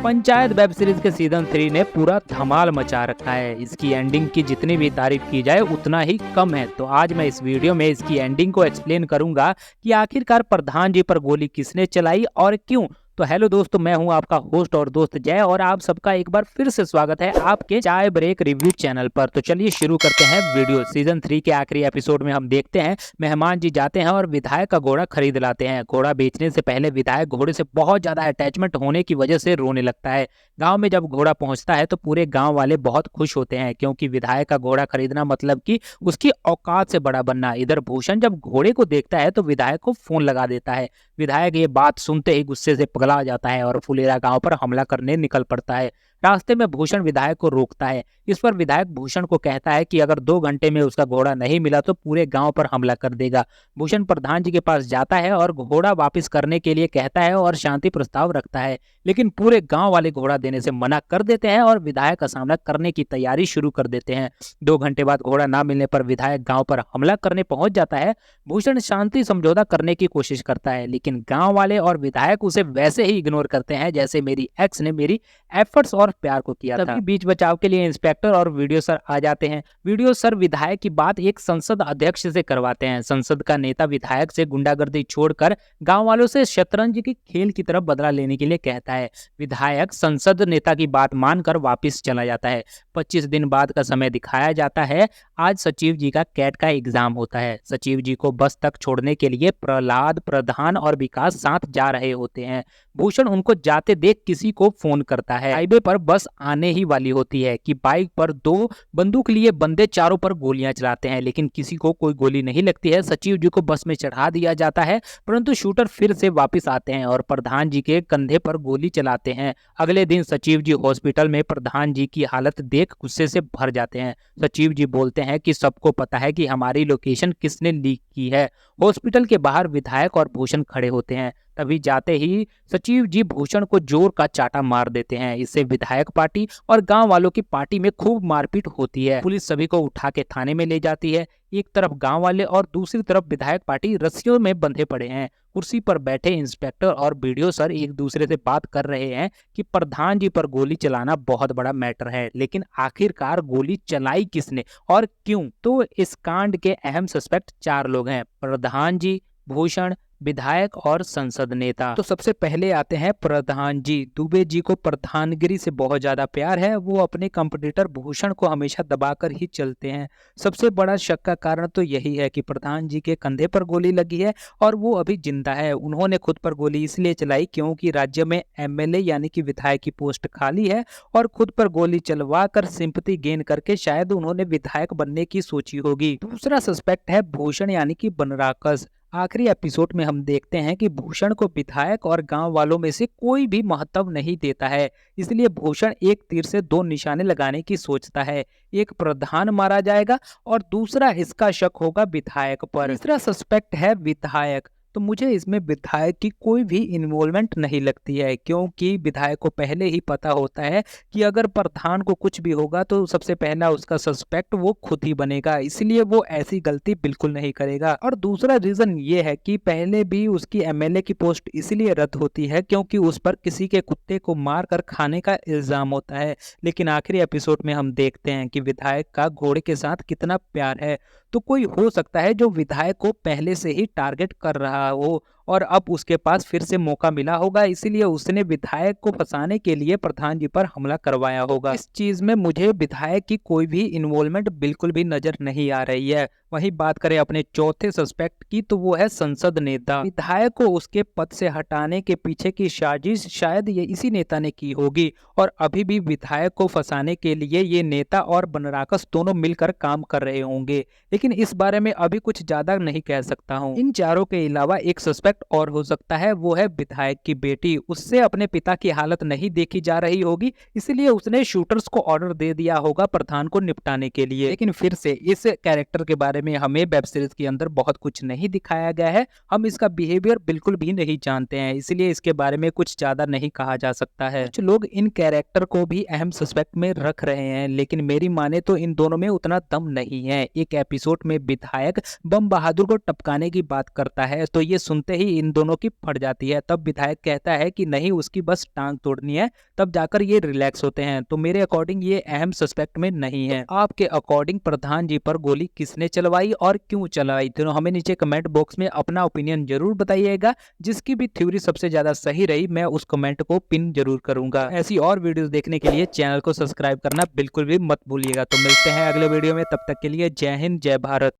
Panchayat web series के season 3 ने पूरा धमाल मचा रखा है। इसकी एंडिंग की जितनी भी तारीफ की जाए उतना ही कम है। तो आज मैं इस वीडियो में इसकी एंडिंग को एक्सप्लेन करूंगा कि आखिरकार प्रधान जी पर गोली किसने चलाई और क्यों। तो हेलो दोस्तों, मैं हूं आपका होस्ट और दोस्त जय और आप सबका एक बार फिर से स्वागत है आपके चाय ब्रेक रिव्यू चैनल पर। तो चलिए शुरू करते हैं वीडियो। सीजन 3 के आखिरी एपिसोड में हम देखते हैं मेहमान जी जाते हैं और विधायक का घोड़ा खरीद लाते हैं। घोड़ा बेचने से पहले विधायक घोड़े से बहुत ज्यादा अटैचमेंट होने की वजह से रोने लगता है। गांव में जब घोड़ा पहुंचता है तो पूरे गांव वाले बहुत खुश होते हैं क्योंकि विधायक का घोड़ा खरीदना मतलब कि उसकी औकात से बड़ा बनना। इधर भूषण जब घोड़े को देखता है तो विधायक को फोन लगा देता है। विधायक ये बात सुनते ही गुस्से से पगला जाता है और फुलेरा गांव पर हमला करने निकल पड़ता है। रास्ते में भूषण विधायक को रोकता है। इस पर विधायक भूषण को कहता है कि अगर 2 घंटे में उसका घोड़ा नहीं मिला तो पूरे गांव पर हमला कर देगा। भूषण प्रधान जी के पास जाता है और घोड़ा वापस करने के लिए कहता है और शांति प्रस्ताव रखता है, लेकिन पूरे गांव वाले घोड़ा देने से मना कर देते हैं और विधायक का सामना करने की तैयारी शुरू कर देते हैं। 2 घंटे बाद घोड़ा ना मिलने पर विधायक गांव पर हमला करने पहुंच जाता है। भूषण शांति समझौता करने की कोशिश करता है, लेकिन गांव वाले और विधायक उसे वैसे ही इग्नोर करते हैं जैसे मेरी एक्स ने मेरी एफर्ट्स और प्यार को किया था। तभी बीच बचाव के लिए इंस्पेक्टर और वीडियो सर आ जाते हैं। वीडियो सर विधायक की बात एक संसद अध्यक्ष से करवाते हैं। संसद का नेता विधायक से गुंडागर्दी छोड़कर गांव वालों से शतरंज के खेल की तरफ बदला लेने के लिए कहता है। विधायक संसद नेता की बात मानकर वापस चला जाता है। 25 दिन बाद का समय दिखाया जाता है। आज सचिव जी का कैट का एग्जाम होता है। सचिव जी को बस तक छोड़ने के लिए प्रहलाद, प्रधान और विकास साथ जा रहे होते हैं। भूषण उनको जाते देख किसी को फोन करता है। हाईवे पर बस आने ही वाली होती है कि बाइक पर 2 बंदूक लिए बंदे चारों पर गोलियां चलाते हैं, लेकिन किसी को कोई गोली नहीं लगती है। सचिव जी को बस में चढ़ा दिया जाता है, परंतु शूटर फिर से वापस आते हैं और प्रधान जी के कंधे पर गोली चलाते हैं। अगले दिन सचिव जी हॉस्पिटल में प्रधान जी की हालत देख गुस्से से भर जाते हैं। सचिव जी बोलते हैं कि सबको पता है कि हमारी लोकेशन किसने लीक की है। हॉस्पिटल के बाहर विधायक और भूषण खड़े होते हैं। तभी जाते ही सचिव जी भूषण को जोर का चाटा मार देते हैं। इससे विधायक पार्टी और गांव वालों की पार्टी में खूब मारपीट होती है। पुलिस सभी को उठा के थाने में ले जाती है। एक तरफ गांव वाले और दूसरी तरफ विधायक पार्टी रस्सियों में बंधे पड़े हैं। कुर्सी पर बैठे इंस्पेक्टर और बीडीओ सर एक दूसरे से बात कर रहे हैं कि प्रधान जी पर गोली चलाना बहुत बड़ा मैटर है, लेकिन आखिरकार गोली चलाई किसने और क्यों। तो इस कांड के अहम सस्पेक्ट 4 लोग हैं, प्रधान जी, भूषण, विधायक और संसद नेता। तो सबसे पहले आते हैं प्रधान जी। दुबे जी को प्रधानगिरी से बहुत ज्यादा प्यार है। वो अपने कंपटीटर भूषण को हमेशा दबाकर ही चलते हैं। सबसे बड़ा शक का कारण तो यही है कि प्रधान जी के कंधे पर गोली लगी है और वो अभी जिंदा है। उन्होंने खुद पर गोली इसलिए चलाई क्योंकि राज्य में एमएलए यानी कि विधायक की पोस्ट खाली है और खुद पर गोली चलवा कर सिंपैथी गेन करके शायद उन्होंने विधायक बनने की सोची होगी। दूसरा सस्पेक्ट है भूषण यानी कि बनराकस। आखिरी एपिसोड में हम देखते हैं कि भूषण को विधायक और गांव वालों में से कोई भी महत्व नहीं देता है, इसलिए भूषण एक तीर से 2 निशाने लगाने की सोचता है। एक प्रधान मारा जाएगा और दूसरा इसका शक होगा विधायक पर। तीसरा सस्पेक्ट है विधायक। तो मुझे इसमें विधायक की कोई भी इन्वॉल्वमेंट नहीं लगती है क्योंकि विधायक को पहले ही पता होता है कि अगर प्रधान को कुछ भी होगा तो सबसे पहला उसका सस्पेक्ट वो खुद ही बनेगा, इसलिए वो ऐसी गलती बिल्कुल नहीं करेगा। और दूसरा रीजन ये है कि पहले भी उसकी एमएलए की पोस्ट इसलिए रद्द होती है क्योंकि उस पर किसी के कुत्ते को मार कर खाने का इल्जाम होता है, लेकिन आखिरी एपिसोड में हम देखते हैं कि विधायक का घोड़े के साथ कितना प्यार है। तो कोई हो सकता है जो विधायक को पहले से ही टारगेट कर रहा हो और अब उसके पास फिर से मौका मिला होगा, इसीलिए उसने विधायक को फंसाने के लिए प्रधान जी पर हमला करवाया होगा। इस चीज में मुझे विधायक की कोई भी इन्वॉल्वमेंट बिल्कुल भी नजर नहीं आ रही है। वहीं बात करें अपने चौथे सस्पेक्ट की तो वो है संसद नेता। विधायक को उसके पद से हटाने के पीछे की साजिश शायद ये इसी नेता ने की होगी और अभी भी विधायक को फंसाने के लिए ये नेता और बनराकस दोनों मिलकर काम कर रहे होंगे, लेकिन इस बारे में अभी कुछ ज्यादा नहीं कह सकता हूँ। इन चारों के अलावा एक सस्पेक्ट और हो सकता है, वो है विधायक की बेटी। उससे अपने पिता की हालत नहीं देखी जा रही होगी, इसलिए उसने शूटर्स को ऑर्डर दे दिया होगा प्रधान को निपटाने के लिए। लेकिन फिर से इस कैरेक्टर के बारे में हमें वेब सीरीज के अंदर बहुत कुछ नहीं दिखाया गया है। हम इसका बिहेवियर बिल्कुल भी नहीं जानते हैं, इसलिए इसके बारे में कुछ ज्यादा नहीं कहा जा सकता है। कुछ लोग इन कैरेक्टर को भी अहम सस्पेक्ट में रख रहे हैं, लेकिन मेरी माने तो इन दोनों में उतना दम नहीं है। एक एपिसोड में विधायक बम बहादुर को टपकाने की बात करता है तो ये सुनते ही ही इन दोनों की फट जाती है। तब विधायक कहता है कि नहीं, उसकी बस टांग तोड़नी है, तब जाकर ये रिलैक्स होते हैं। तो मेरे अकॉर्डिंग ये अहम सस्पेक्ट में नहीं है। आपके अकॉर्डिंग प्रधान जी पर गोली किसने चलवाई और क्यों चलवाई, तो हमें नीचे कमेंट बॉक्स में अपना ओपिनियन जरूर बताइएगा। जिसकी भी थ्योरी सबसे ज्यादा सही रही मैं उस कमेंट को पिन जरूर करूंगा। ऐसी और वीडियोस देखने के लिए चैनल को सब्सक्राइब करना बिल्कुल भी मत भूलिएगा। तो मिलते हैं अगले वीडियो में, तब तक के लिए जय हिंद जय भारत।